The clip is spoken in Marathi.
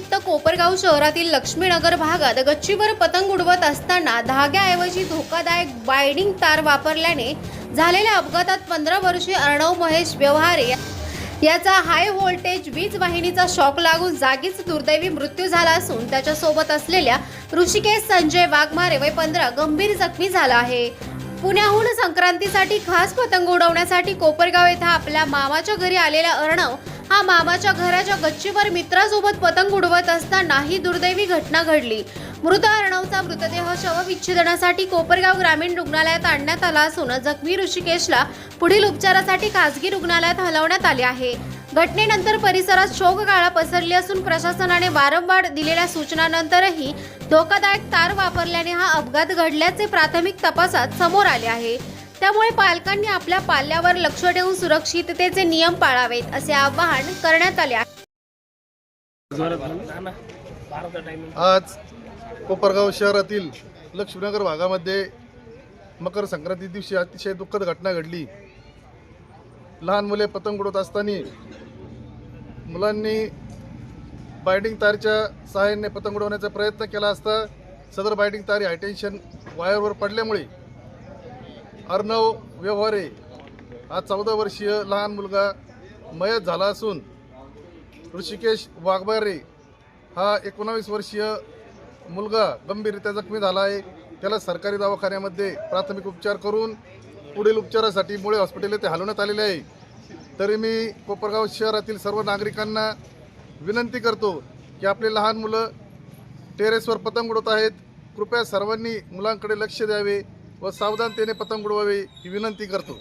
निमित्त कोपरगाव शहरातील लक्ष्मीनगर भागात गच्चीवर पतंग उडवत असताना धाग्याऐवजी धोकादायक बाइंडिंग तार वापरल्याने झालेल्या अपघातात 15 वर्षीय अर्णव महेश व्यवहारे याचा हाय व्होल्टेज वीज वाहिनीचा शॉक लागून जागीच दुर्दैवी मृत्यू झाला असून त्याच्यासोबत असलेल्या ऋषिकेश संजय वाघमारे वय 15 गंभीर जखमी झाला आहे। पुण्याहून संक्रांतीसाठी खास पतंग उडवण्यासाठी कोपरगाव येथे आपल्या मामाच्या घरी आलेला अर्णव हा मामाच्या घराच्या गच्चीवर मित्रासोबत पतंग उडवत असताना ही दुर्दैवी घटना घडली। मृत अर्णवचा मृतदेह शवविच्छेदनासाठी कोपरगाव ग्रामीण रुग्णालयात आणण्यात आला असून जखमी ऋषिकेशला पुढील उपचारासाठी खासगी रुग्णालयात हलवण्यात आले आहे। घटनेनंतर परिसरात शोककळा पसरली असून प्रशासनाने वारंवार दिलेल्या सूचनांनंतरही धोकादायक तार वापरल्याने हा अपघात घडल्याचे प्राथमिक तपासात समोर आले आहे। त्यामुळे पालकांनी आपल्या पाल्यावर लक्ष ठेवून सुरक्षिततेचे नियम पाळावेत असे आवाहन करण्यात आले आहे। आज कोपरगाव शहरातील लक्ष्मीनगर भागामध्ये मकर संक्रांती दिवशी अतिशय दुःखद घटना घडली। लहान मुले पतंग उडवत असताना मुलांनी बाइंडिंग तारच्या सहाय्याने पतंग उडवण्याचा प्रयत्न केला असता सदर बाइंडिंग तार हायटेन्शन वायरवर पडल्यामुळे अर्णव व्यवहारे हा 14 वर्षीय लहान मुलगा मयत झाला असून ऋषिकेश वाघमारे हा 19 वर्षीय मुलगा गंभीररित्या जखमी झाला आहे। त्याला सरकारी दवाखान्यामध्ये प्राथमिक उपचार करून पुढील उपचारासाठी मुळे हॉस्पिटल येथे हलवण्यात आलेले आहे। तरी मी कोपरगाव शहरातील सर्व नागरिकांना विनंती करतो की आपले लहान मुलं टेरेसवर पतंग उडवत आहेत, कृपया सर्वांनी मुलांकडे लक्ष द्यावे व सावधानतेने पतंग उडवावे ही विनंती करतो।